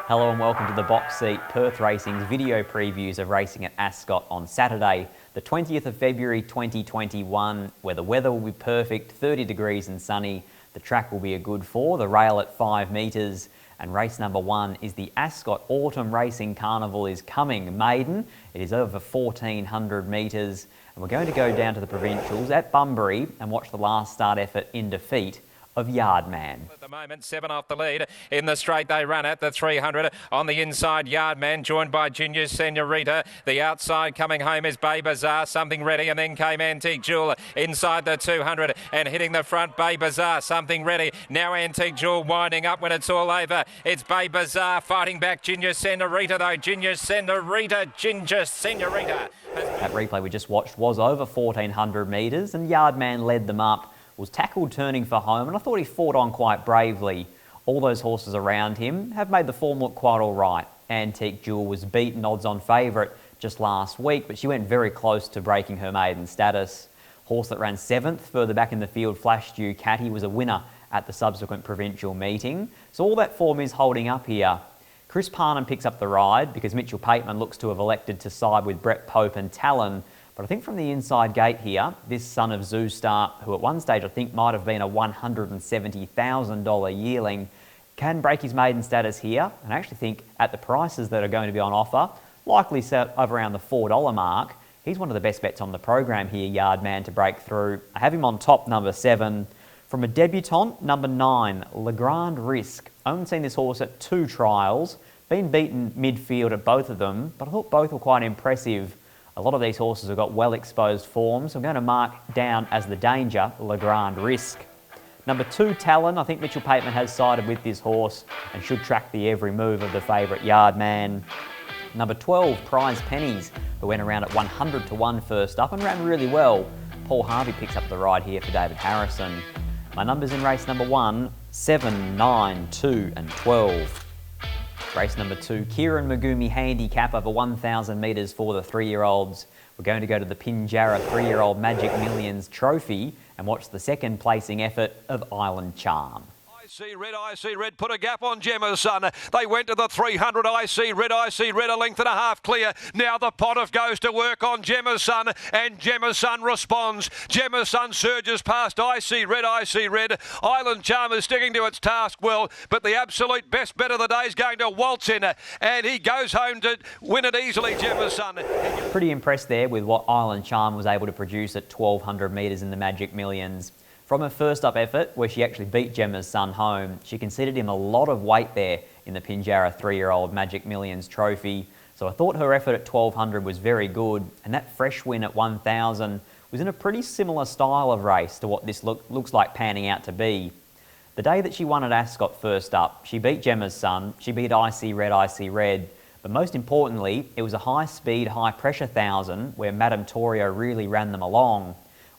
Hello and welcome to the Box Seat, Perth Racing's video previews of racing at Ascot on Saturday, the 20th of February 2021, where the weather will be perfect, 30 degrees and sunny. The track will be a good 4, the rail at 5 metres, and race number 1 is the Ascot Autumn Racing Carnival is coming maiden. It is over 1,400 metres, and we're going to go down to the provincials at Bunbury and watch the last start effort in defeat of Yardman. At the moment, 7 off the lead. In the straight, they run at the 300. On the inside, Yardman, joined by Junior Senorita. The outside coming home is Bay Bazaar, something ready, and then came Antique Jewel inside the 200 and hitting the front, Bay Bazaar, something ready. Now Antique Jewel winding up when it's all over. It's Bay Bazaar fighting back Junior Senorita, though. Ginger Senorita. That replay we just watched was over 1,400 metres, and Yardman led them up. Was tackled turning for home, and I thought he fought on quite bravely. All those horses around him have made the form look quite all right. Antique Jewel was beaten odds-on favourite just last week, but she went very close to breaking her maiden status. Horse that ran 7th further back in the field, Flash Ducati, was a winner at the subsequent provincial meeting. So all that form is holding up here. Chris Parnham picks up the ride because Mitchell Pateman looks to have elected to side with Brett Pope and Talon. But I think from the inside gate here, this son of Zoostar, who at one stage I think might have been a $170,000 yearling, can break his maiden status here. And I actually think at the prices that are going to be on offer, likely set over around the $4 mark, he's one of the best bets on the program here, Yardman, to break through. I have him on top, number 7. From a debutant, number 9, Legrand Risk. I haven't seen this horse at 2 trials, been beaten midfield at both of them, but I thought both were quite impressive. A lot of these horses have got well-exposed form, so I'm going to mark down as the danger, Legrand Risk. Number 2, Talon. I think Mitchell Pateman has sided with this horse and should track the every move of the favourite Yardman. Number 12, Prize Pennies, who went around at 100 to 1 first up and ran really well. Paul Harvey picks up the ride here for David Harrison. My numbers in race number 1, 7, 9, 2 and 12. Race number 2, Kieran Magumi handicap over 1,000 metres for the 3-year-olds. We're going to go to the Pinjarra 3-year-old Magic Millions Trophy and watch the second placing effort of Island Charm. I See Red put a gap on Gemma's Son. They went to the 300. I See Red, a length and a half clear. Now the Potiff goes to work on Gemma's Son, and Gemma's Son responds. Gemma's Son surges past I See Red. Island Charm is sticking to its task well, but the absolute best bet of the day is going to waltz in, and he goes home to win it easily, Gemma's Son. Pretty impressed there with what Island Charm was able to produce at 1,200 metres in the Magic Millions. From her first up effort, where she actually beat Gemma's Son home, she conceded him a lot of weight there in the Pinjarra 3-year-old Magic Millions Trophy. So I thought her effort at 1,200 was very good, and that fresh win at 1,000 was in a pretty similar style of race to what this looks like panning out to be. The day that she won at Ascot first up, she beat Gemma's Son, she beat I See Red, but most importantly, it was a high-speed, high-pressure 1,000 where Madame Torio really ran them along.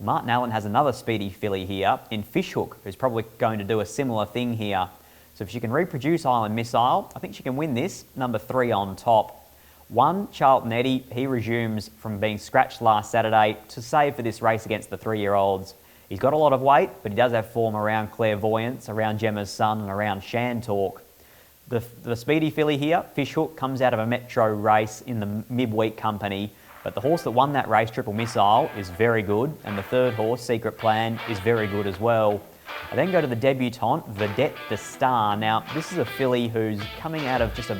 Martin Allen has another speedy filly here in Fishhook, who's probably going to do a similar thing here. So if she can reproduce Island Missile, I think she can win this, number 3 on top. 1, Charlton Eddie, he resumes from being scratched last Saturday to save for this race against the 3-year-olds. He's got a lot of weight, but he does have form around Clairvoyance, around Gemma's Son and around Shantalk. The speedy filly here, Fishhook, comes out of a Metro race in the midweek company. But the horse that won that race, Triple Missile, is very good, and the 3rd horse, Secret Plan, is very good as well. I then go to the debutante, Vedette de Star. Now, this is a filly who's coming out of just a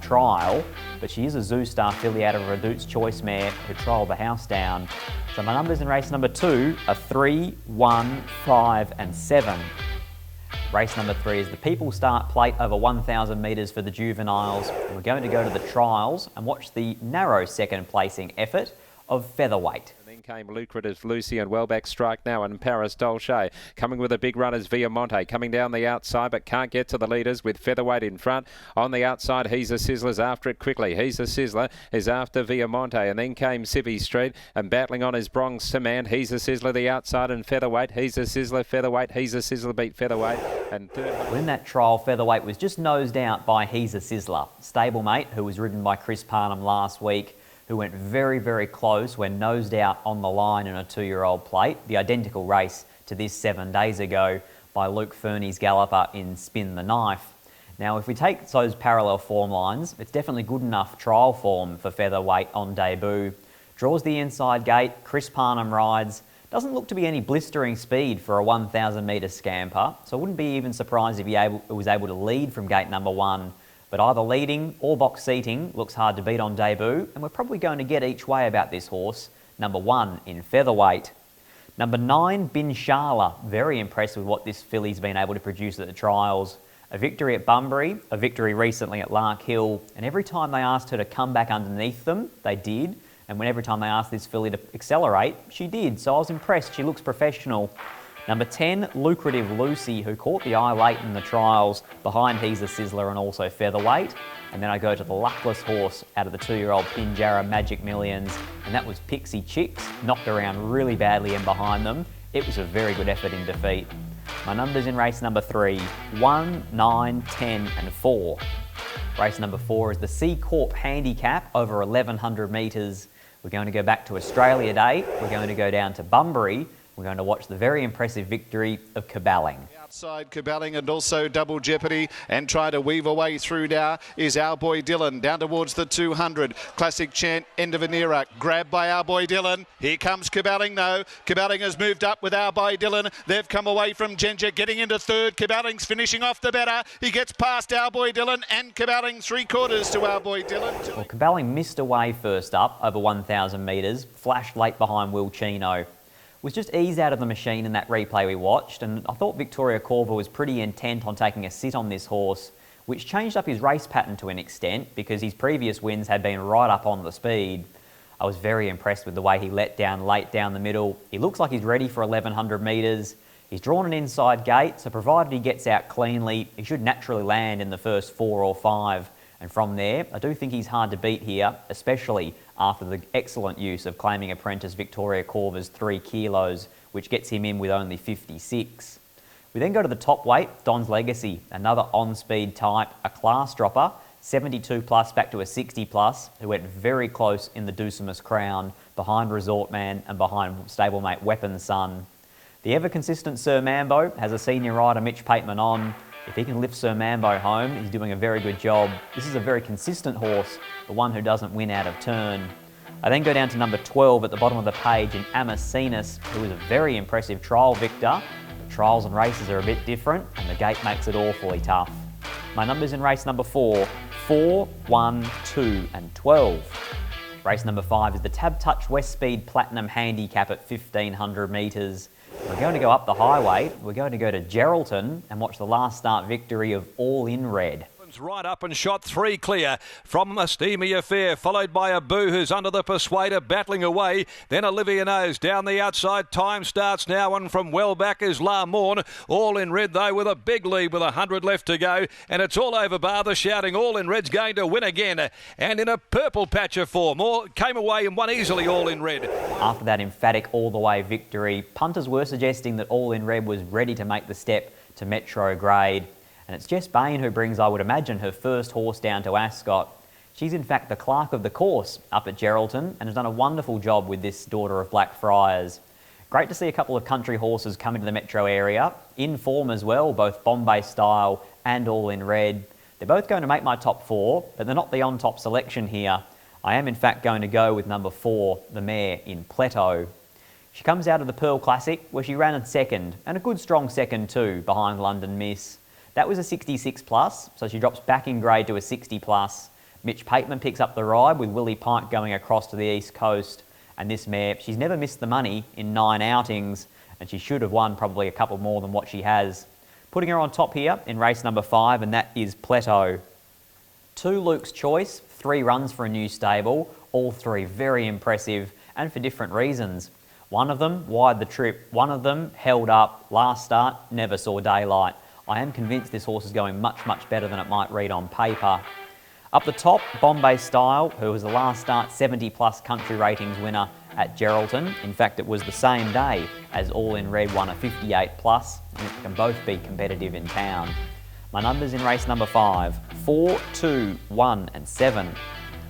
trial, but she is a Zoostar filly out of a Redute's Choice mare who trialled the house down. So my numbers in race number 2 are 3, 1, 5 and 7. Race number 3 is the People Start Plate over 1,000 metres for the juveniles. We're going to go to the trials and watch the narrow second placing effort of Featherweight. And then came Lucrative Lucy and Wellback Strike Now and Paris Dolce. Coming with a big run is Viamonte, coming down the outside but can't get to the leaders with Featherweight in front. On the outside, He's a Sizzler's after it quickly. He's a Sizzler is after Viamonte, and then came Civvy Street and battling on his Bronx Command. He's a Sizzler the outside and Featherweight. He's a Sizzler, Featherweight. He's a Sizzler beat Featherweight. And third. Well, in that trial, Featherweight was just nosed out by He's a Sizzler. Stablemate, who was ridden by Chris Parnham last week, who went very, very close when nosed out on the line in a 2-year-old plate, the identical race to this 7 days ago by Luke Fernie's galloper in Spin the Knife. Now, if we take those parallel form lines, it's definitely good enough trial form for featherweight on debut. Draws the inside gate, Chris Parnham rides. Doesn't look to be any blistering speed for a 1,000 metre scamper, so I wouldn't be even surprised if he was able to lead from gate number 1. But either leading or box seating looks hard to beat on debut, and we're probably going to get each way about this horse. Number 1 in featherweight. Number 9, Bin Shala. Very impressed with what this filly's been able to produce at the trials. A victory at Bunbury, a victory recently at Lark Hill, and every time they asked her to come back underneath them, they did. And every time they asked this filly to accelerate, she did. So I was impressed. She looks professional. Number 10, Lucrative Lucy, who caught the eye late in the trials. Behind He's a Sizzler and also featherweight. And then I go to the luckless horse out of the 2-year-old Pinjarra Magic Millions, and that was Pixie Chicks, knocked around really badly in behind them. It was a very good effort in defeat. My numbers in race number 3, 1, 9, 10 and 4. Race number 4 is the C Corp Handicap over 1,100 metres. We're going to go back to Australia Day. We're going to go down to Bunbury. We're going to watch the very impressive victory of Caballing. Outside Caballing and also Double Jeopardy, and try to weave a way through now is Our Boy Dylan down towards the 200. Classic Chant, End of an Era, grabbed by Our Boy Dylan. Here comes Caballing though. Caballing has moved up with Our Boy Dylan. They've come away from Ginger, getting into third. Caballing's finishing off the better. He gets past Our Boy Dylan, and Caballing 3/4 to Our Boy Dylan. Well, Caballing missed away first up over 1,000 metres, flashed late behind Will Chino. Was just eased out of the machine in that replay we watched, and I thought Victoria Corver was pretty intent on taking a sit on this horse, which changed up his race pattern to an extent because his previous wins had been right up on the speed. I was very impressed with the way he let down late down the middle. He looks like he's ready for 1,100 metres. He's drawn an inside gate, so provided he gets out cleanly, he should naturally land in the first 4 or 5. And from there, I do think he's hard to beat here, especially after the excellent use of claiming apprentice Victoria Corver's 3 kilos, which gets him in with only 56. We then go to the top weight, Don's Legacy, another on-speed type, a class dropper, 72 plus back to a 60 plus, who went very close in the Deucimus Crown, behind Resort Man and behind stablemate Weapon Son. The ever-consistent Sir Mambo has a senior rider, Mitch Pateman, on. If he can lift Sir Mambo home, he's doing a very good job. This is a very consistent horse, the one who doesn't win out of turn. I then go down to number 12 at the bottom of the page in Amacenus, who is a very impressive trial victor. But trials and races are a bit different, and the gate makes it awfully tough. My numbers in race number 4, 4, 1, 2 and 12. Race number 5 is the Tab Touch West Speed Platinum Handicap at 1,500 metres. We're going to go up the highway. We're going to go to Geraldton and watch the last start victory of All in Red. Right up and shot 3 clear from a Steamy Affair, followed by a Boo who's under the Persuader battling away. Then Olivia Nose down the outside. Time starts now, and from well back is La Morne. All in Red though with a big lead with 100 left to go, and it's all over bar. The shouting All in Red's going to win again, and in a purple patch of form. All came away and won easily, All in Red. After that emphatic all-the-way victory, punters were suggesting that All in Red was ready to make the step to Metro grade. And it's Jess Bain who brings, I would imagine, her first horse down to Ascot. She's in fact the clerk of the course up at Geraldton and has done a wonderful job with this daughter of Blackfriars. Great to see a couple of country horses come into the metro area, in form as well, both Bombay Style and All in Red. They're both going to make my top 4, but they're not the on-top selection here. I am in fact going to go with number 4, the mare in Pleto. She comes out of the Pearl Classic where she ran in second, and a good strong second too, behind London Miss. That was a 66 plus, so she drops back in grade to a 60 plus. Mitch Pateman picks up the ride with Willie Pike going across to the East Coast. And this mare, she's never missed the money in 9 outings, and she should have won probably a couple more than what she has. Putting her on top here in race number 5, and that is Pleto. 2 Luke's Choice, 3 runs for a new stable, all 3 very impressive and for different reasons. One of them wide the trip, one of them held up, last start never saw daylight. I am convinced this horse is going much, much better than it might read on paper. Up the top, Bombay Style, who was the last start 70 plus country ratings winner at Geraldton. In fact, it was the same day as All in Red won a 58 plus, and it can both be competitive in town. My numbers in race number 5, 4, 2, 1 and 7.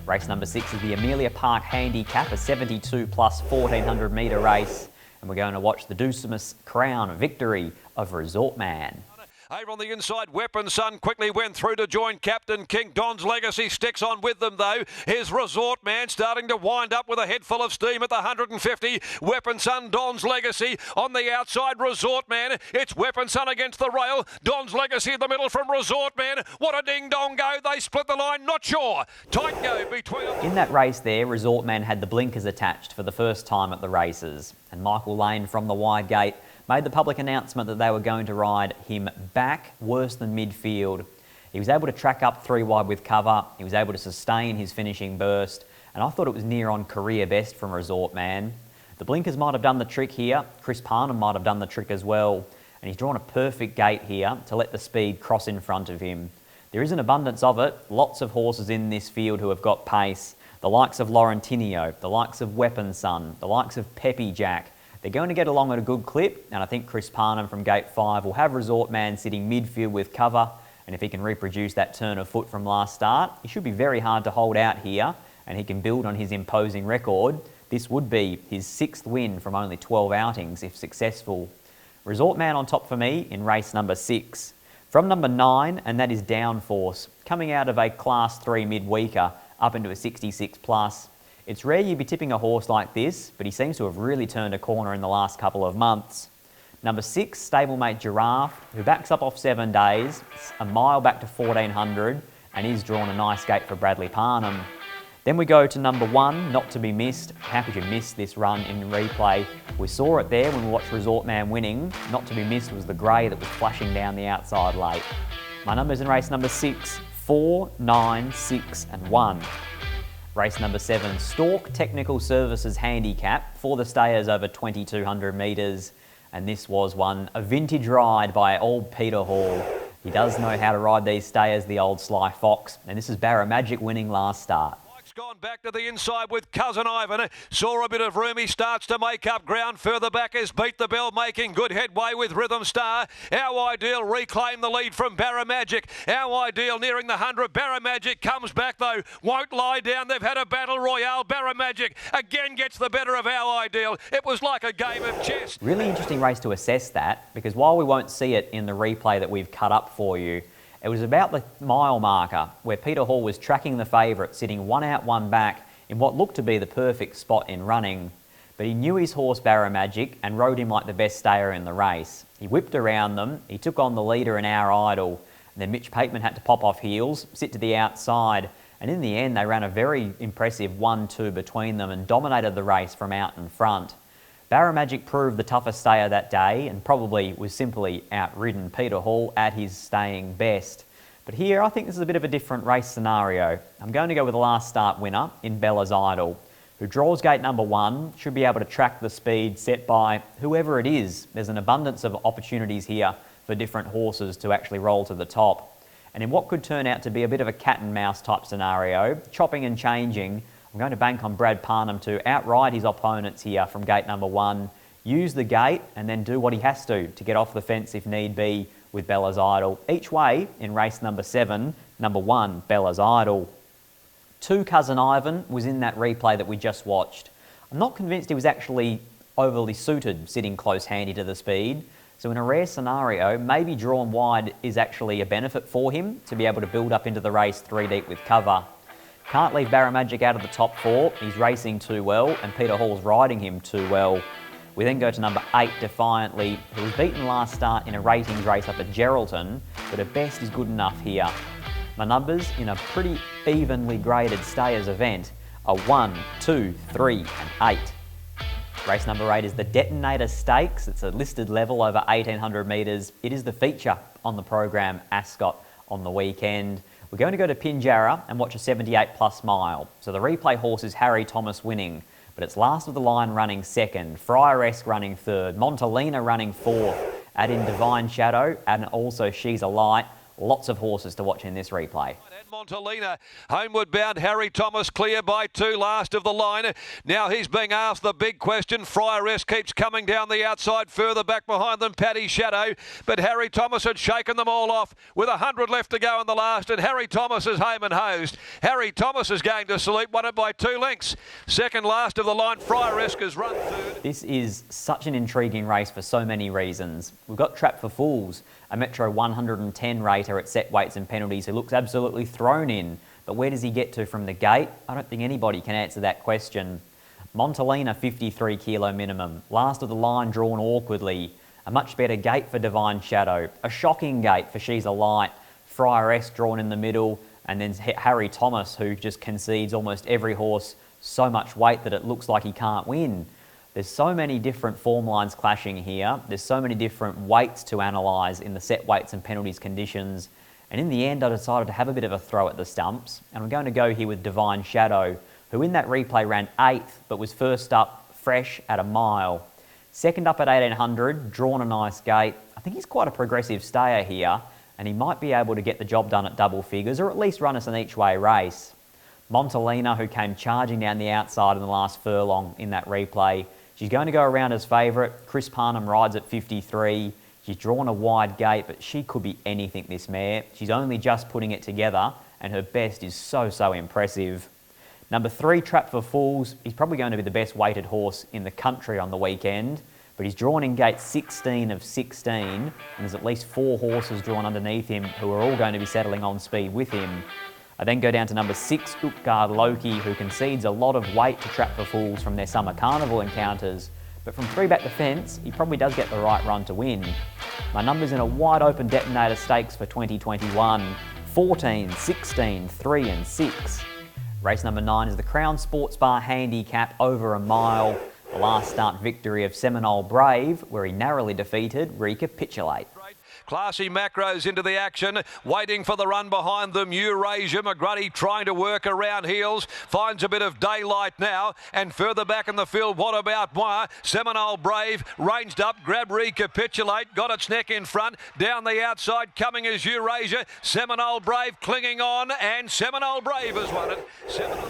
Race number 6 is the Amelia Park Handicap, a 72 plus 1400 metre race. And we're going to watch the Ducimus Crown victory of Resort Man. Over on the inside, Weapon Son quickly went through to join Captain King. Don's Legacy sticks on with them though. Here's Resort Man starting to wind up with a head full of steam at the 150. Weapon Son, Don's Legacy on the outside. Resort Man, it's Weapon Son against the rail. Don's Legacy in the middle from Resort Man. What a ding dong go! They split the line. Not sure. Tight go between them. In that race there, Resort Man had the blinkers attached for the first time at the races, and Michael Lane from the wide gate made the public announcement that they were going to ride him back worse than midfield. He was able to track up 3 wide with cover, he was able to sustain his finishing burst, and I thought it was near on career best from Resort Man. The blinkers might have done the trick here, Chris Parnham might have done the trick as well, and he's drawn a perfect gate here to let the speed cross in front of him. There is an abundance of it, lots of horses in this field who have got pace, the likes of Laurentinio, the likes of Weapon Son, the likes of Peppy Jack. They're going to get along at a good clip, and I think Chris Parnham from Gate 5 will have Resort Man sitting midfield with cover, and if he can reproduce that turn of foot from last start, he should be very hard to hold out here, and he can build on his imposing record. This would be his 6th win from only 12 outings if successful. Resort Man on top for me in race number 6. From number 9, and that is Downforce, coming out of a Class 3 midweeker up into a 66 plus. It's rare you'd be tipping a horse like this, but he seems to have really turned a corner in the last couple of months. Number 6, Stablemate Giraffe, who backs up off 7 days, a mile back to 1400, and is drawn a nice gate for Bradley Parnham. Then we go to number 1, Not to be Missed. How could you miss this run in replay? We saw it there when we watched Resort Man winning. Not to be missed was the grey that was flashing down the outside late. My numbers in race number 6, 4, 9, 6 and 1. Race number 7, Stork Technical Services Handicap for the stayers over 2200 metres. And this was a vintage ride by old Peter Hall. He does know how to ride these stayers, the old Sly Fox. And this is Barra Magic winning last start. Gone back to the inside with Cousin Ivan. Saw a bit of room. He starts to make up ground. Further back is Beat the Bell, making good headway with Rhythm Star. Our Ideal reclaim the lead from Barra Magic. Our Ideal nearing the 100. Barra Magic comes back though. Won't lie down. They've had a battle royale. Barra Magic again gets the better of Our Ideal. It was like a game of chess. Really interesting race to assess that, because while we won't see it in the replay that we've cut up for you, it was about the mile marker where Peter Hall was tracking the favourite, sitting 1 out, 1 back in what looked to be the perfect spot in running. But he knew his horse Barra Magic and rode him like the best stayer in the race. He whipped around them, he took on the leader in Our Idol, and then Mitch Pateman had to pop off heels, sit to the outside, and in the end they ran a very impressive 1-2 between them and dominated the race from out in front. Barra Magic proved the toughest stayer that day and probably was simply outridden Peter Hall at his staying best. But here I think this is a bit of a different race scenario. I'm going to go with the last start winner in Bella's Idol, who draws gate number 1, should be able to track the speed set by whoever it is. There's an abundance of opportunities here for different horses to actually roll to the top. And in what could turn out to be a bit of a cat and mouse type scenario, chopping and changing, I'm going to bank on Brad Parnham to outride his opponents here from gate number 1, use the gate and then do what he has to get off the fence if need be with Bella's Idol. Each way in race number 7, number 1, Bella's Idol. 2, Cousin Ivan was in that replay that we just watched. I'm not convinced he was actually overly suited sitting close handy to the speed. So in a rare scenario, maybe drawn wide is actually a benefit for him to be able to build up into the race 3 deep with cover. Can't leave Barra Magic out of the top 4. He's racing too well and Peter Hall's riding him too well. We then go to number 8, Defiantly, who was beaten last start in a ratings race up at Geraldton, but at best is good enough here. My numbers in a pretty evenly graded stayers event are 1, 2, 3 and 8. Race number 8 is the Detonator Stakes. It's a listed level over 1800 metres. It is the feature on the program Ascot on the weekend. We're going to go to Pinjarra and watch a 78 plus mile. So the replay horse is Harry Thomas winning, but it's Last of the Line running 2nd, Friaresque running 3rd, Montalina running 4th, add in Divine Shadow, and also She's a Light. Lots of horses to watch in this replay. Montalina, homeward bound Harry Thomas, clear by 2, last of the line. Now he's being asked the big question. Friaress keeps coming down the outside, further back behind them Paddy Shadow, but Harry Thomas had shaken them all off with 100 left to go in the last, and Harry Thomas is home and hosed. Harry Thomas is going to sleep, won it by 2 lengths. Second last of the line, Friaress has run third. This is such an intriguing race for so many reasons. We've got Trap for Fools, a Metro 110 rater at set weights and penalties who looks absolutely thrown in. But where does he get to from the gate? I don't think anybody can answer that question. Montalina, 53 kilo minimum. Last of the line, drawn awkwardly. A much better gate for Divine Shadow. A shocking gate for She's a Light. Friaress drawn in the middle. And then Harry Thomas, who just concedes almost every horse so much weight that it looks like he can't win. There's so many different form lines clashing here. There's so many different weights to analyse in the set weights and penalties conditions. And in the end, I decided to have a bit of a throw at the stumps. And I'm going to go here with Divine Shadow, who in that replay ran 8th, but was first up fresh at a mile. Second up at 1800, drawn a nice gate. I think he's quite a progressive stayer here, and he might be able to get the job done at double figures, or at least run us an each-way race. Montalina, who came charging down the outside in the last furlong in that replay. She's going to go around as favourite. Chris Parnham rides at 53. She's drawn a wide gate, but she could be anything, this mare. She's only just putting it together, and her best is so impressive. Number 3, Trap for Fools. He's probably going to be the best weighted horse in the country on the weekend, but he's drawn in gate 16 of 16, and there's at least 4 horses drawn underneath him who are all going to be settling on speed with him. I then go down to number 6, Utgard Loki, who concedes a lot of weight to Trap for Fools from their summer carnival encounters, but from 3 back the fence, he probably does get the right run to win. My numbers in a wide open Detonator Stakes for 2021, 14, 16, 3 and 6. Race number 9 is the Crown Sports Bar Handicap over a mile. The last start victory of Seminole Brave, where he narrowly defeated Recapitulate. Classy Macros into the action, waiting for the run behind them. Eurasia, McGruddy trying to work around heels, finds a bit of daylight now, and further back in the field, What About Moi? Seminole Brave, ranged up, grab Recapitulate, got its neck in front, down the outside, coming is Eurasia, Seminole Brave clinging on, and Seminole Brave has won it.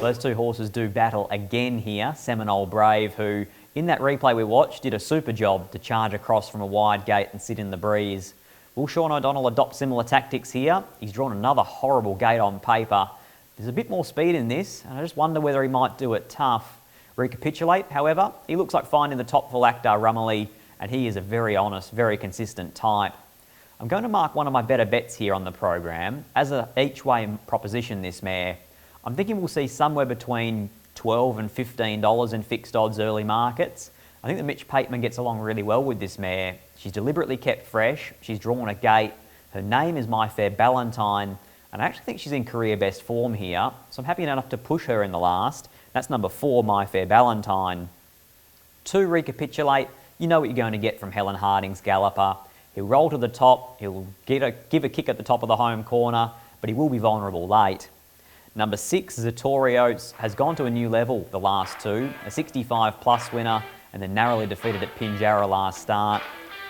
Those 2 horses do battle again here. Seminole Brave, who in that replay we watched did a super job to charge across from a wide gate and sit in the breeze. Will Sean O'Donnell adopt similar tactics here? He's drawn another horrible gate on paper. There's a bit more speed in this, and I just wonder whether he might do it tough. Recapitulate, however, he looks like finding the top for Lactar Rumley, and he is a very honest, very consistent type. I'm going to mark one of my better bets here on the program as an each-way proposition, this mare. I'm thinking we'll see somewhere between $12 and $15 in fixed odds early markets. I think that Mitch Pateman gets along really well with this mare. She's deliberately kept fresh. She's drawn a gate. Her name is My Fair Ballantine, and I actually think she's in career best form here, so I'm happy enough to push her in the last. That's number 4, My Fair Ballantine. 2, Recapitulate. You know what you're going to get from Helen Harding's galloper. He'll roll to the top. He'll give a kick at the top of the home corner, but he will be vulnerable late. Number 6, Zatorio's, has gone to a new level the last 2, a 65+ winner, and then narrowly defeated at Pinjarra last start.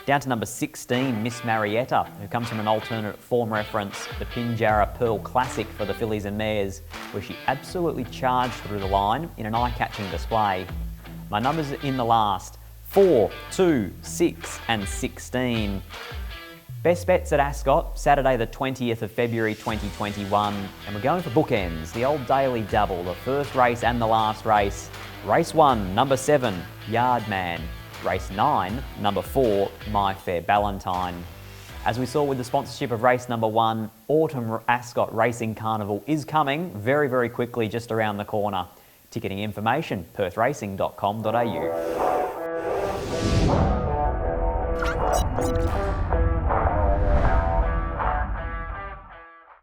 Down to number 16, Miss Marietta, who comes from an alternate form reference, the Pinjarra Pearl Classic for the fillies and mares, where she absolutely charged through the line in an eye-catching display. My numbers are in the last, 4, 2, 6 and 16. Best bets at Ascot, Saturday the 20th of February 2021, and we're going for bookends, the old daily double, the first race and the last race. Race 1, number 7, Yardman. Race 9, number 4, My Fair Ballantine. As we saw with the sponsorship of race number 1, Autumn Ascot Racing Carnival is coming very quickly, just around the corner. Ticketing information, perthracing.com.au.